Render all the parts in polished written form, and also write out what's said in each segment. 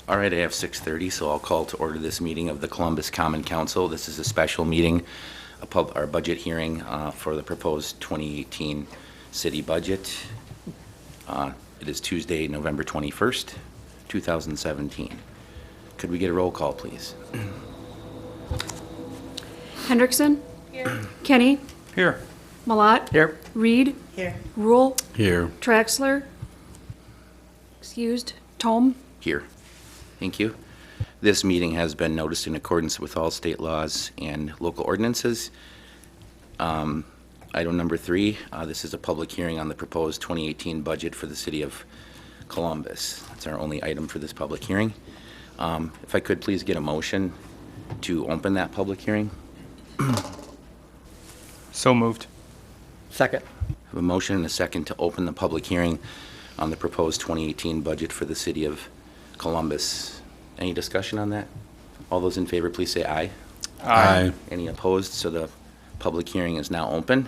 All right, I have 6:30, so I'll call to order this meeting of the Columbus Common Council. This is a special meeting, our budget hearing for the proposed 2018 city budget. It is Tuesday, November 21st, 2017. Could we get a roll call, please? Hendrickson. Here. Kenny. Here. Malat. Here. Reed. Here. Rule. Here. Traxler. Excused. Tome. Here. Thank you. This meeting has been noticed in accordance with all state laws and local ordinances. Item number 3, this is a public hearing on the proposed 2018 budget for the city of Columbus. That's our only item for this public hearing. If I could please get a motion to open that public hearing. So moved. Second. I have a motion and a second to open the public hearing on the proposed 2018 budget for the city of Columbus. Any discussion on that? All those in favor, please say aye. Aye. Any opposed? So the public hearing is now open.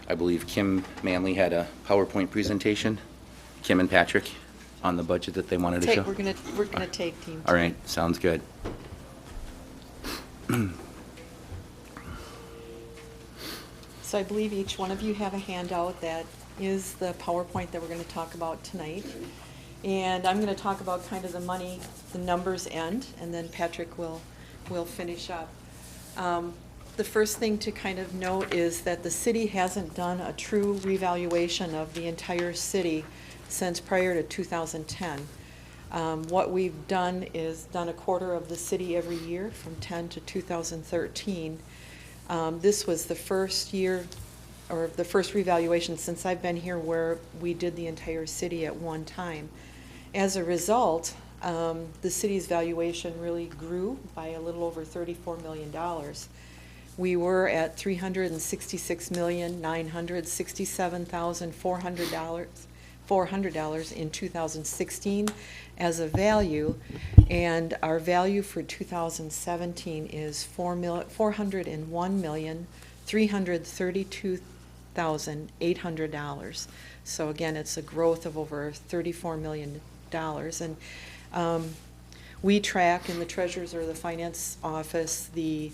I believe Kim Manley had a PowerPoint presentation. Kim and Patrick on the budget that they wanted to show. We're gonna take team. All right, sounds good. So I believe each one of you have a handout that is the PowerPoint that we're gonna talk about tonight. And I'm gonna talk about kind of the money, the numbers end, and then Patrick will finish up. The first thing to kind of note is that the city hasn't done a true revaluation of the entire city since prior to 2010. What we've done is done a quarter of the city every year from 10 to 2013. This was the first year, or the first revaluation since I've been here where we did the entire city at one time. As a result, the city's valuation really grew by a little over $34 million. We were at $366,967,400 in 2016 as a value, and our value for 2017 is $401,332,800. So again, it's a growth of over $34 million. And we track in the treasurer's or the finance office the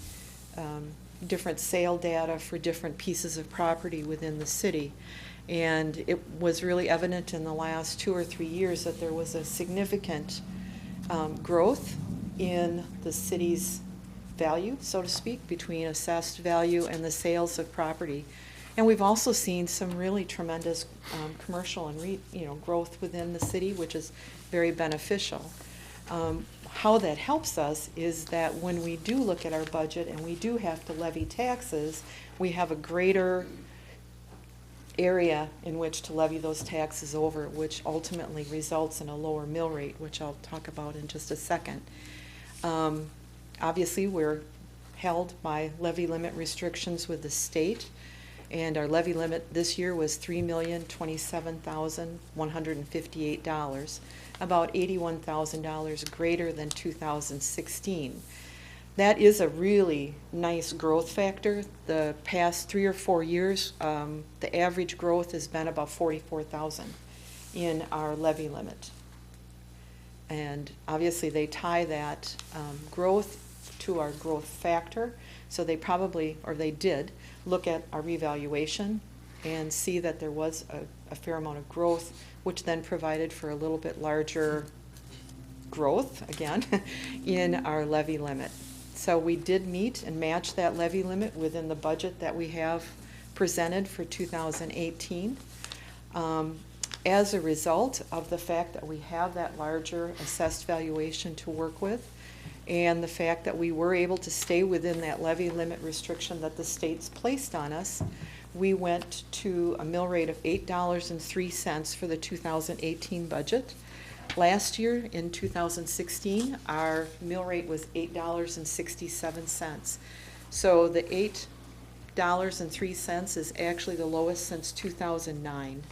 different sale data for different pieces of property within the city. And it was really evident in the last 2 or 3 years that there was a significant growth in the city's value, so to speak, between assessed value and the sales of property. And we've also seen some really tremendous commercial and growth within the city, which is very beneficial. How that helps us is that when we do look at our budget and we do have to levy taxes, we have a greater area in which to levy those taxes over, which ultimately results in a lower mill rate, which I'll talk about in just a second. Obviously, we're held by levy limit restrictions with the state, and our levy limit this year was $3,027,158, about $81,000 greater than 2016. That is a really nice growth factor. The past 3 or 4 years, the average growth has been about 44,000 in our levy limit. And obviously they tie that growth to our growth factor, so they probably, or they did, look at our revaluation and see that there was a fair amount of growth, which then provided for a little bit larger growth, again, in our levy limit. So we did meet and match that levy limit within the budget that we have presented for 2018. As a result of the fact that we have that larger assessed valuation to work with, and the fact that we were able to stay within that levy limit restriction that the state's placed on us, we went to a mill rate of $8.03 for the 2018 budget. Last year, in 2016, our mill rate was $8.67. So the $8.03 is actually the lowest since 2009.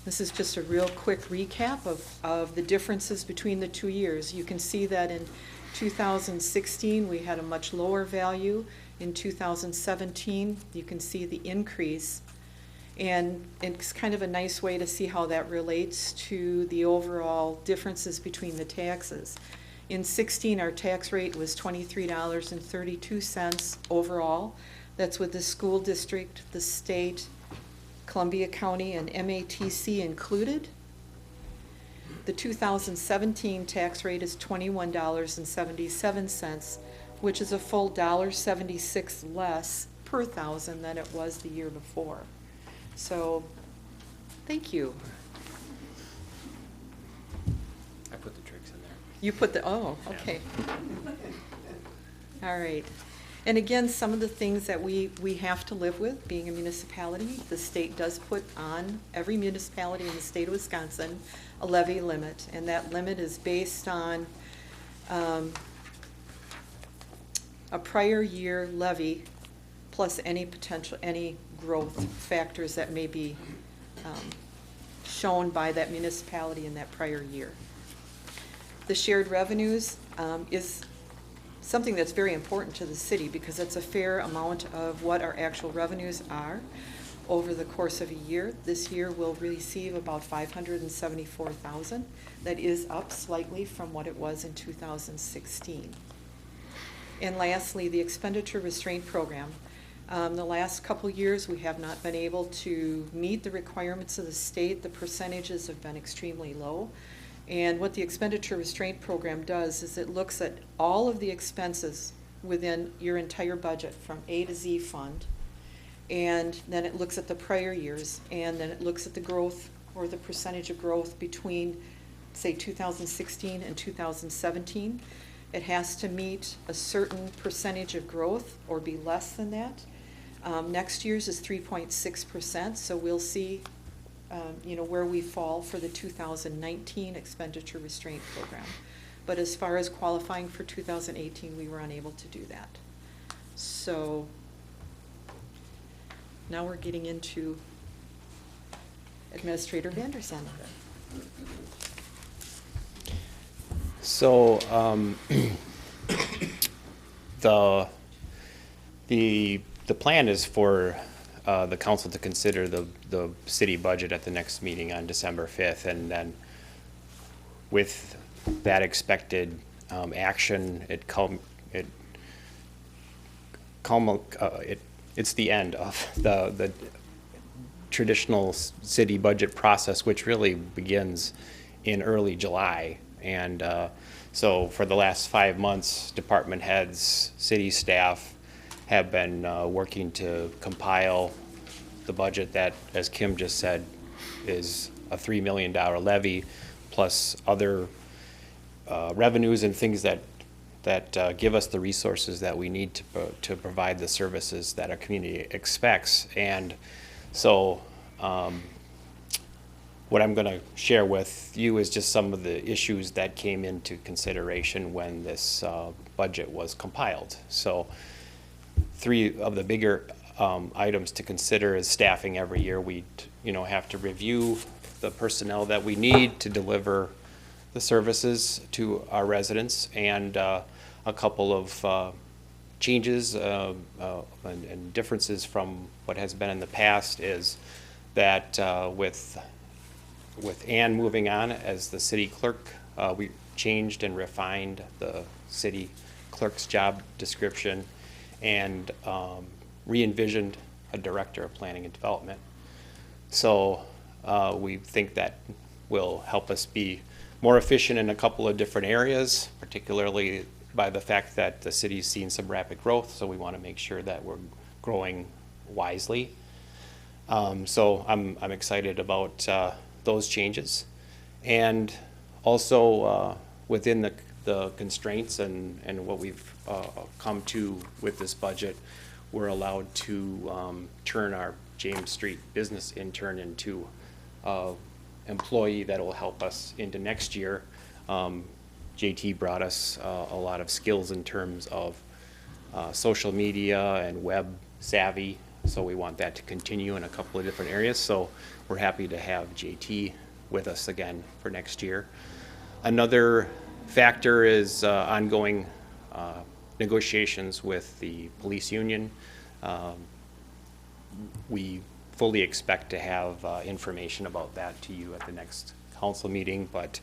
This is just a real quick recap of the differences between the 2 years. You can see that in 2016, we had a much lower value. In 2017, you can see the increase And it's kind of a nice way to see how that relates to the overall differences between the taxes. In 16, our tax rate was $23.32 overall. That's with the school district, the state, Columbia County, and MATC included. The 2017 tax rate is $21.77, which is a full $1.76 less per thousand than it was the year before. So, thank you. I put the tricks in there. You put the, oh, okay. All right. And again, some of the things that we have to live with, being a municipality, the state does put on every municipality in the state of Wisconsin a levy limit, and that limit is based on a prior year levy plus any growth factors that may be shown by that municipality in that prior year. The shared revenues is something that's very important to the city because it's a fair amount of what our actual revenues are over the course of a year. This year we'll receive about $574,000. That is up slightly from what it was in 2016. And lastly, the expenditure restraint program. The last couple years we have not been able to meet the requirements of the state. The percentages have been extremely low. And what the expenditure restraint program does is it looks at all of the expenses within your entire budget from A to Z fund, and then it looks at the prior years, and then it looks at the growth or the percentage of growth between, say, 2016 and 2017. It has to meet a certain percentage of growth or be less than that. Next year's is 3.6%, so we'll see where we fall for the 2019 expenditure restraint program. But as far as qualifying for 2018, we were unable to do that. So now we're getting into Administrator Vandersen. So the plan is for the council to consider the city budget at the next meeting on December 5th, and then with that expected action, it's the end of the traditional city budget process, which really begins in early July. And so for the last 5 months, department heads, city staff have been working to compile the budget that, as Kim just said, is a $3 million levy plus other revenues and things that give us the resources that we need to provide the services that our community expects. And so what I'm going to share with you is just some of the issues that came into consideration when this budget was compiled. So 3 of the bigger items to consider is staffing. Every year we have to review the personnel that we need to deliver the services to our residents, and a couple of changes and differences from what has been in the past is that with Ann moving on as the city clerk, we changed and refined the city clerk's job description and re-envisioned a director of planning and development. So we think that will help us be more efficient in a couple of different areas, particularly by the fact that the city's seen some rapid growth, so we want to make sure that we're growing wisely. So I'm excited about those changes. And also within the constraints and what we've come to with this budget, we're allowed to turn our James Street business intern into an employee that will help us into next year. JT brought us a lot of skills in terms of social media and web savvy, so we want that to continue in a couple of different areas. So we're happy to have JT with us again for next year. Another factor is ongoing negotiations with the police union. We fully expect to have information about that to you at the next council meeting, but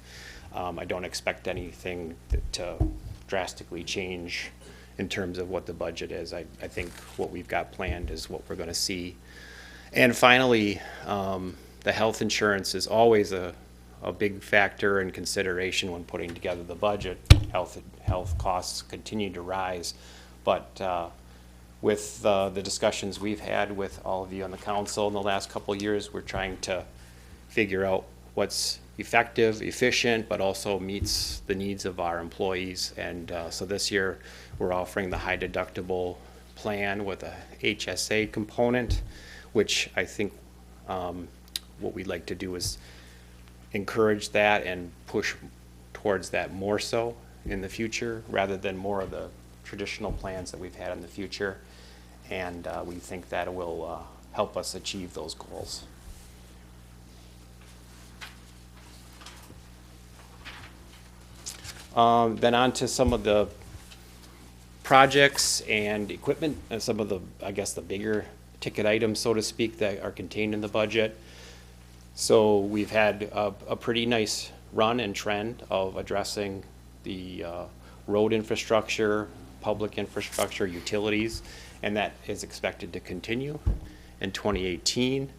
I don't expect anything to drastically change in terms of what the budget is. I think what we've got planned is what we're going to see. And finally, the health insurance is always a big factor in consideration when putting together the budget. Health costs continue to rise, but with the discussions we've had with all of you on the council in the last couple of years, we're trying to figure out what's effective, efficient, but also meets the needs of our employees. And so this year, we're offering the high deductible plan with a HSA component, which I think what we'd like to do is encourage that and push towards that more so in the future, rather than more of the traditional plans that we've had in the future. And we think that will help us achieve those goals. Then on to some of the projects and equipment and some of the, I guess, the bigger ticket items, so to speak, that are contained in the budget. So we've had a pretty nice run and trend of addressing the road infrastructure, public infrastructure, utilities, and that is expected to continue in 2018.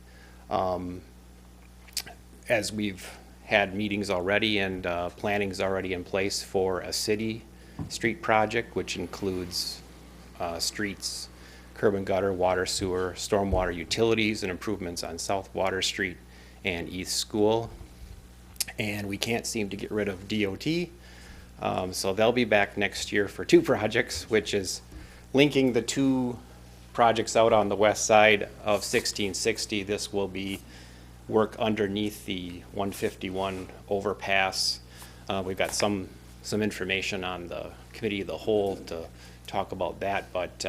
As we've had meetings already and planning's already in place for a city street project, which includes streets, curb and gutter, water, sewer, stormwater utilities, and improvements on South Water Street and East School. And we can't seem to get rid of DOT. So they'll be back next year for 2 projects, which is linking the 2 projects out on the west side of 1660. This will be work underneath the 151 overpass. We've got some information on the committee of the whole to talk about that, but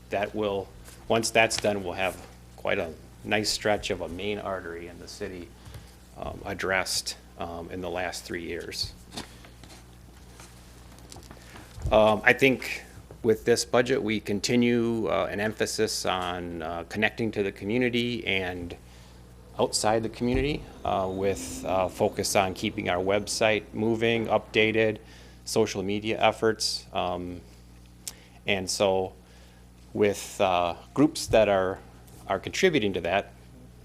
that will, once that's done, we'll have quite a nice stretch of a main artery in the city addressed in the last 3 years. I think with this budget, we continue an emphasis on connecting to the community and outside the community with focus on keeping our website moving, updated, social media efforts. And so with groups that are contributing to that,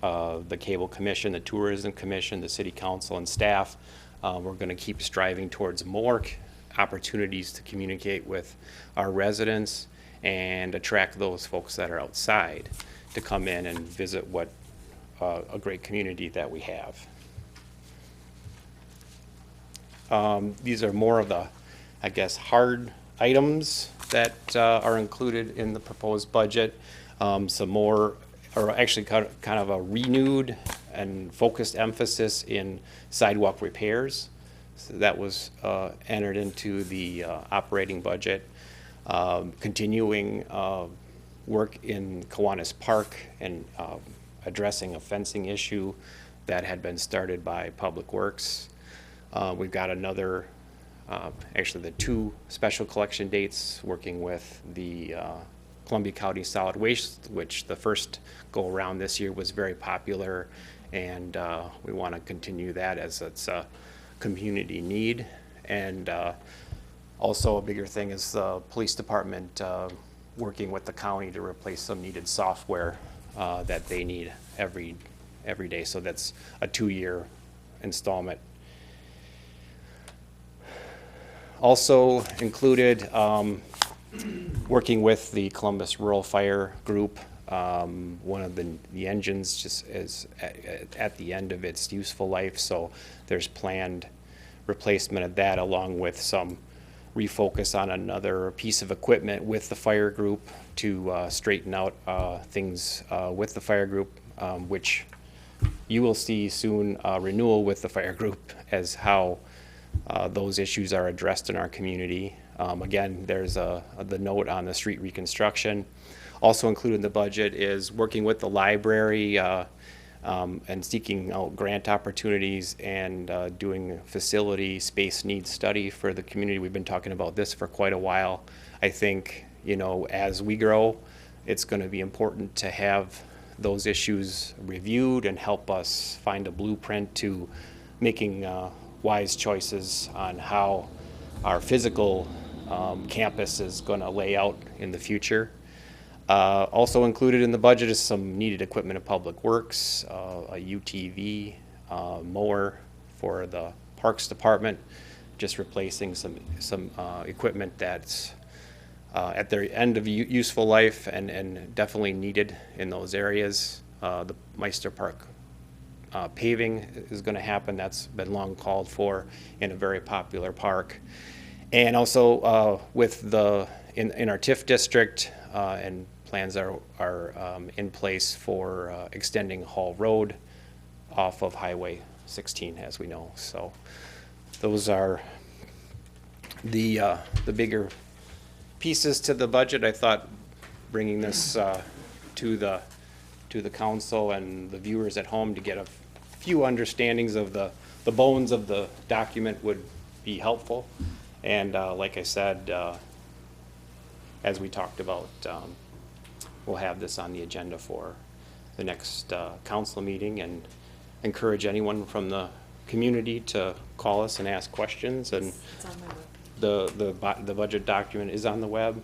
the Cable Commission, the Tourism Commission, the City Council, and staff, we're going to keep striving towards more opportunities to communicate with our residents and attract those folks that are outside to come in and visit what a great community that we have. These are more of the, I guess, hard items that are included in the proposed budget. Some more, or actually kind of a renewed and focused emphasis in sidewalk repairs. So that was entered into the operating budget. Continuing work in Kiwanis Park and addressing a fencing issue that had been started by Public Works. We've got another, actually the 2 special collection dates working with the Columbia County Solid Waste, which the first go around this year was very popular, and we want to continue that as it's a community need. And also a bigger thing is the police department working with the county to replace some needed software that they need every day. So that's a 2-year installment. Also included working with the Columbus Rural Fire Group. One of the engines just is at the end of its useful life, so there's planned replacement of that, along with some refocus on another piece of equipment with the fire group to straighten out things with the fire group, which you will see soon renewal with the fire group as how those issues are addressed in our community. Again, there's the note on the street reconstruction. Also included in the budget is working with the library and seeking out grant opportunities and doing facility space needs study for the community. We've been talking about this for quite a while. I think, you know, as we grow, it's going to be important to have those issues reviewed and help us find a blueprint to making wise choices on how our physical campus is going to lay out in the future. Also included in the budget is some needed equipment of Public Works, a UTV mower for the Parks Department, just replacing some equipment that's at their end of useful life and definitely needed in those areas. The Meister Park paving is going to happen. That's been long called for in a very popular park. And also with in our TIF district, and plans are in place for extending Hall Road off of Highway 16, as we know. So those are the bigger pieces to the budget. I thought bringing this to the council and the viewers at home to get a few understandings of the bones of the document would be helpful. And like I said, as we talked about, we'll have this on the agenda for the next council meeting, and encourage anyone from the community to call us and ask questions. And It's on my web. the budget document is on the web,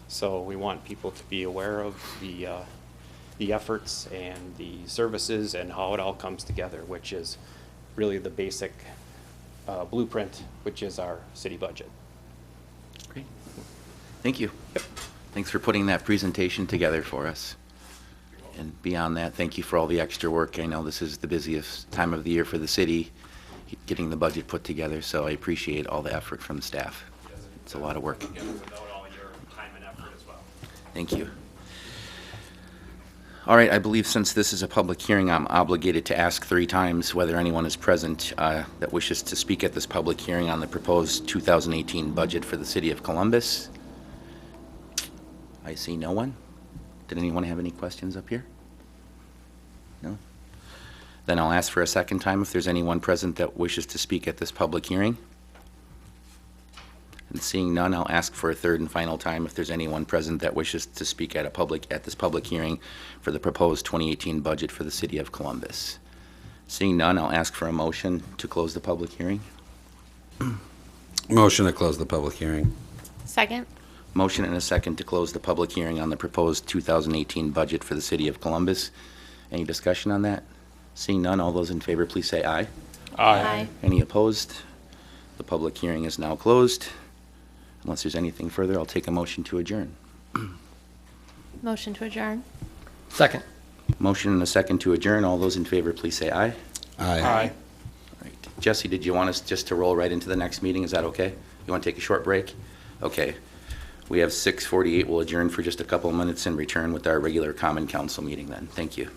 so we want people to be aware of the efforts and the services and how it all comes together, which is really the basic blueprint, which is our city budget. Great. Thank you. Thanks for putting that presentation together for us. And beyond that, thank you for all the extra work. I know this is the busiest time of the year for the city, getting the budget put together, so I appreciate all the effort from the staff. It's a lot of work. Without all your time and effort as well. Thank you. All right, I believe since this is a public hearing, I'm obligated to ask 3 times whether anyone is present that wishes to speak at this public hearing on the proposed 2018 budget for the city of Columbus. I see no one. Did anyone have any questions up here? No? Then I'll ask for a second time if there's anyone present that wishes to speak at this public hearing. And seeing none, I'll ask for a third and final time if there's anyone present that wishes to speak at this public hearing for the proposed 2018 budget for the city of Columbus. Seeing none, I'll ask for a motion to close the public hearing. Motion to close the public hearing. Second. Motion and a second to close the public hearing on the proposed 2018 budget for the city of Columbus. Any discussion on that? Seeing none, all those in favor, please say aye. Aye. Any opposed? The public hearing is now closed. Unless there's anything further, I'll take a motion to adjourn. Motion to adjourn. Second. Motion and a second to adjourn. All those in favor, please say aye. Aye. All right. Jesse, did you want us just to roll right into the next meeting? Is that okay? You want to take a short break? Okay. We have 6:48. We'll adjourn for just a couple of minutes and return with our regular common council meeting then. Thank you.